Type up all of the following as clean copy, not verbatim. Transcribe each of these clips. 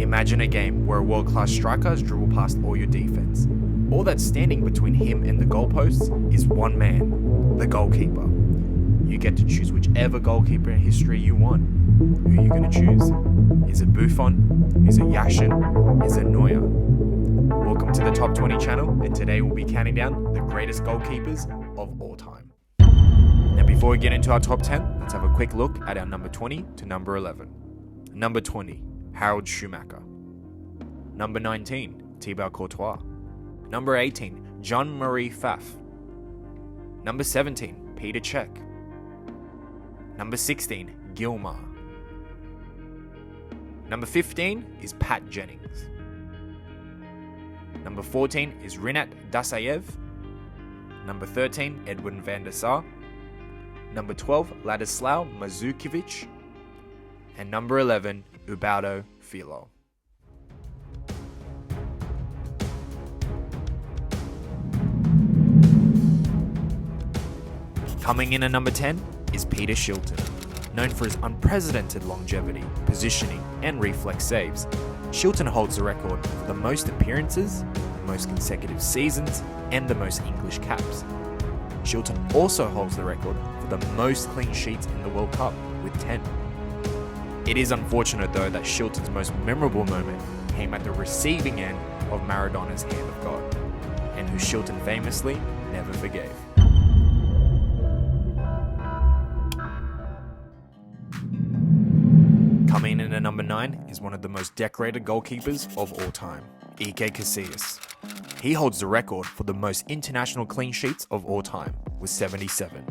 Imagine a game where a world-class striker has dribbled past all your defense. All that's standing between him and the goalposts is one man, the goalkeeper. You get to choose whichever goalkeeper in history you want. Who are you going to choose? Is it Buffon? Is it Yashin? Is it Neuer? Welcome to the Top 20 channel, and today we'll be counting down the greatest goalkeepers of all time. Now before we get into our top 10, let's have a quick look at our number 20 to number 11. Number 20, Harold Schumacher. Number 19, Thibaut Courtois. Number 18, John Marie-Pfaff. Number 17, Peter Cech. Number 16, Gilmar. Number 15 is Pat Jennings. Number 14 is Rinat Dasayev. Number 13, Edwin van der Sar. Number 12, Ladislao Mazukiewicz. And number 11, Ubaldo Filo. Coming in at number 10 is Peter Shilton. Known for his unprecedented longevity, positioning, and reflex saves, Shilton holds the record for the most appearances, the most consecutive seasons, and the most English caps. Shilton also holds the record for the most clean sheets in the World Cup, with 10. It is unfortunate though that Shilton's most memorable moment came at the receiving end of Maradona's hand of God, and who Shilton famously never forgave. Coming in at number 9 is one of the most decorated goalkeepers of all time, Iker Casillas. He holds the record for the most international clean sheets of all time, with 77.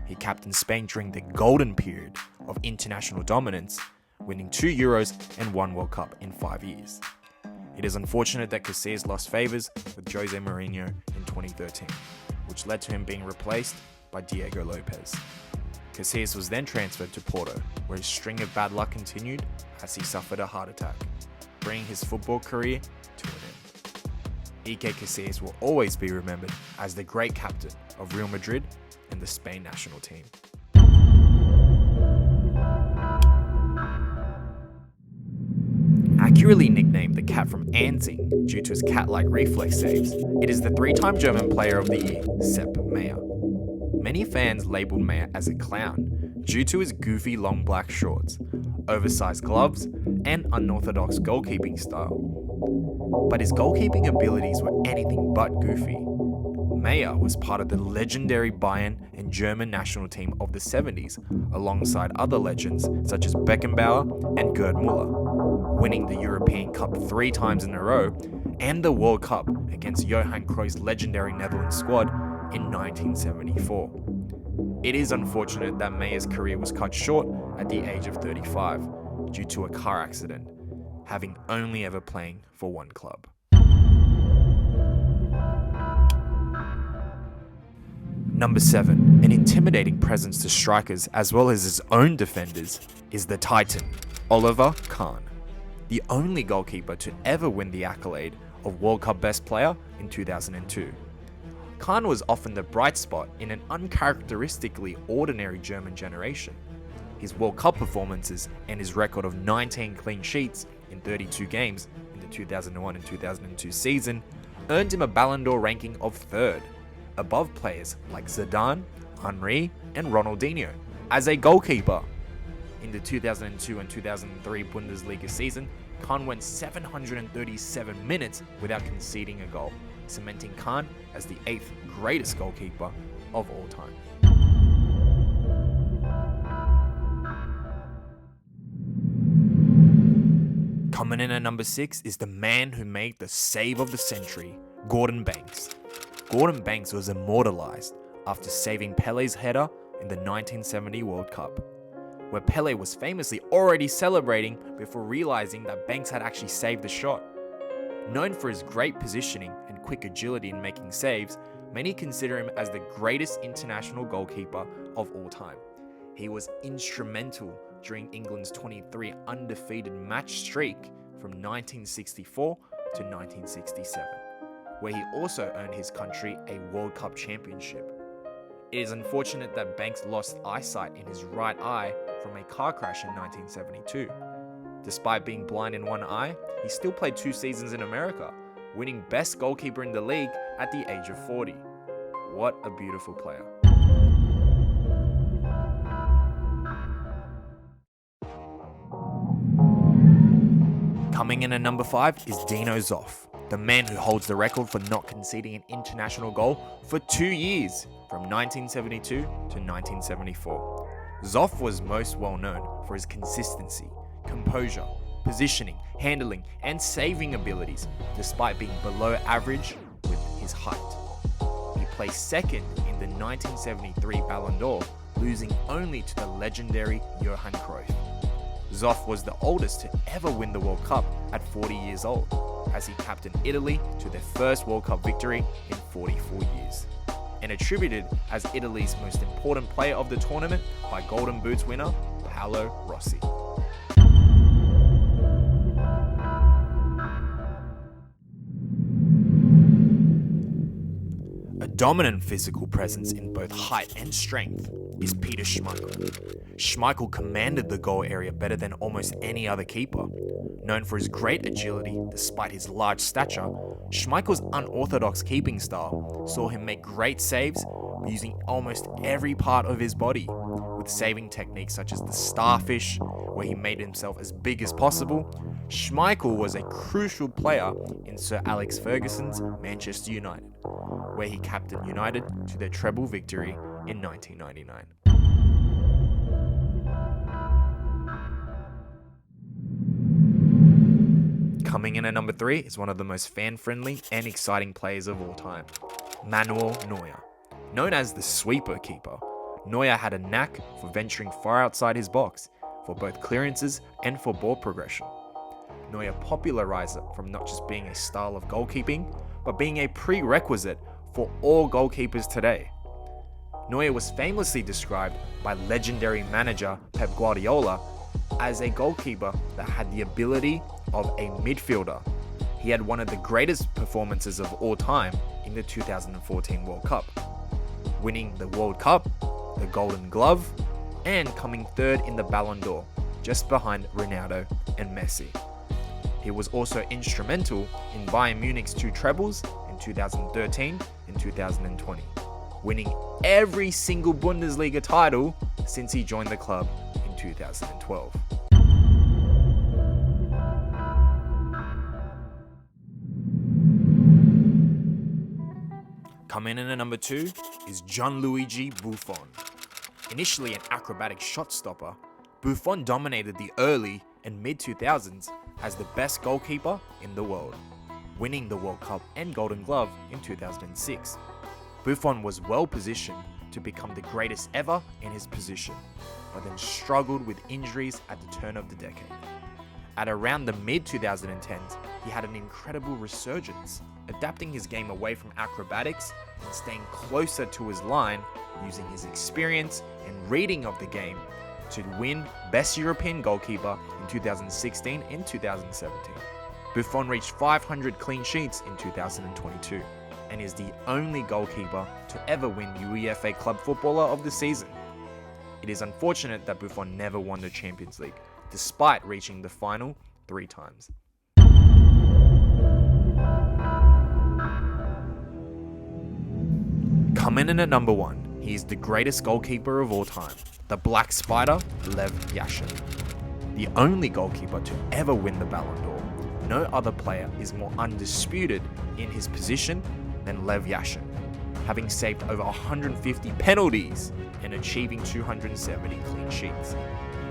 He captained Spain during the golden period of international dominance, winning 2 Euros and 1 World Cup in 5 years. It is unfortunate that Casillas lost favours with Jose Mourinho in 2013, which led to him being replaced by Diego Lopez. Casillas was then transferred to Porto, where his string of bad luck continued as he suffered a heart attack, bringing his football career to an end. Iker Casillas will always be remembered as the great captain of Real Madrid and the Spain national team. Accurately nicknamed the cat from Anzing due to his cat-like reflex saves, it is the 3-time German Player of the Year, Sepp Maier. Many fans labelled Maier as a clown due to his goofy long black shorts, oversized gloves, and unorthodox goalkeeping style. But his goalkeeping abilities were anything but goofy. Maier was part of the legendary Bayern and German national team of the 70s, alongside other legends such as Beckenbauer and Gerd Müller, winning the European Cup 3 times in a row and the World Cup against Johan Cruyff's legendary Netherlands squad in 1974. It is unfortunate that Maier's career was cut short at the age of 35 due to a car accident, having only ever playing for one club. Number 7, an intimidating presence to strikers as well as his own defenders, is the Titan, Oliver Kahn, the only goalkeeper to ever win the accolade of World Cup Best Player in 2002. Kahn was often the bright spot in an uncharacteristically ordinary German generation. His World Cup performances and his record of 19 clean sheets in 32 games in the 2001 and 2002 season earned him a Ballon d'Or ranking of 3rd, above players like Zidane, Henry, and Ronaldinho. As a goalkeeper, in the 2002 and 2003 Bundesliga season, Kahn went 737 minutes without conceding a goal, cementing Kahn as the 8th greatest goalkeeper of all time. Coming in at number 6 is the man who made the save of the century, Gordon Banks. Gordon Banks was immortalized after saving Pele's header in the 1970 World Cup, where Pele was famously already celebrating before realizing that Banks had actually saved the shot. Known for his great positioning and quick agility in making saves, many consider him as the greatest international goalkeeper of all time. He was instrumental during England's 23 undefeated match streak from 1964 to 1967. Where he also earned his country a World Cup championship. It is unfortunate that Banks lost eyesight in his right eye from a car crash in 1972. Despite being blind in one eye, he still played 2 seasons in America, winning best goalkeeper in the league at the age of 40. What a beautiful player. Coming in at number 5 is Dino Zoff, the man who holds the record for not conceding an international goal for 2 years, from 1972 to 1974. Zoff was most well known for his consistency, composure, positioning, handling, and saving abilities, despite being below average with his height. He placed second in the 1973 Ballon d'Or, losing only to the legendary Johan Cruyff. Zoff was the oldest to ever win the World Cup at 40 years old, as he captained Italy to their first World Cup victory in 44 years, and attributed as Italy's most important player of the tournament by Golden Boots winner Paolo Rossi. A dominant physical presence in both height and strength is Peter Schmeichel. Schmeichel commanded the goal area better than almost any other keeper. Known for his great agility despite his large stature, Schmeichel's unorthodox keeping style saw him make great saves using almost every part of his body, with saving techniques such as the starfish, where he made himself as big as possible. Schmeichel was a crucial player in Sir Alex Ferguson's Manchester United, where he captained United to their treble victory in 1999. Coming in at number 3 is one of the most fan-friendly and exciting players of all time, Manuel Neuer. Known as the sweeper keeper, Neuer had a knack for venturing far outside his box for both clearances and for ball progression. Neuer popularized it from not just being a style of goalkeeping, but being a prerequisite for all goalkeepers today. Neuer was famously described by legendary manager Pep Guardiola as a goalkeeper that had the ability of a midfielder. He had one of the greatest performances of all time in the 2014 World Cup, winning the World Cup, the Golden Glove, and coming third in the Ballon d'Or, just behind Ronaldo and Messi. He was also instrumental in Bayern Munich's 2 trebles in 2013 and 2020, winning every single Bundesliga title since he joined the club in 2012. Coming in at number 2 is Gianluigi Buffon. Initially an acrobatic shot stopper, Buffon dominated the early and mid-2000s as the best goalkeeper in the world, winning the World Cup and Golden Glove in 2006. Buffon was well positioned to become the greatest ever in his position, but then struggled with injuries at the turn of the decade. At around the mid-2010s, he had an incredible resurgence, adapting his game away from acrobatics and staying closer to his line, using his experience and reading of the game to win Best European Goalkeeper in 2016 and 2017. Buffon reached 500 clean sheets in 2022 and is the only goalkeeper to ever win UEFA Club Footballer of the Season. It is unfortunate that Buffon never won the Champions League, despite reaching the final 3 times. Coming in at number 1, he is the greatest goalkeeper of all time, the Black Spider, Lev Yashin. The only goalkeeper to ever win the Ballon d'Or. No other player is more undisputed in his position than Lev Yashin, having saved over 150 penalties and achieving 270 clean sheets.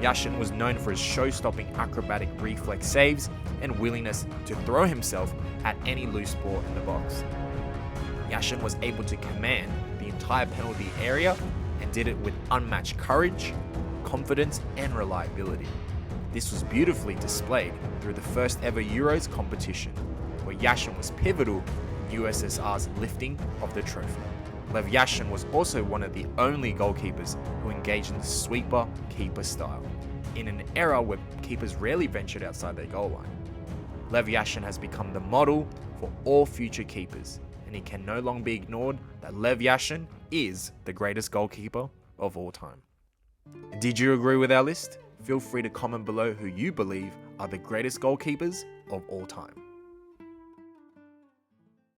Yashin was known for his show-stopping acrobatic reflex saves and willingness to throw himself at any loose ball in the box. Yashin was able to command the entire penalty area and did it with unmatched courage, confidence, and reliability. This was beautifully displayed through the first ever Euros competition, where Yashin was pivotal in USSR's lifting of the trophy. Lev Yashin was also one of the only goalkeepers who engaged in the sweeper-keeper style, in an era where keepers rarely ventured outside their goal line. Lev Yashin has become the model for all future keepers, and it can no longer be ignored that Lev Yashin is the greatest goalkeeper of all time. Did you agree with our list? Feel free to comment below who you believe are the greatest goalkeepers of all time.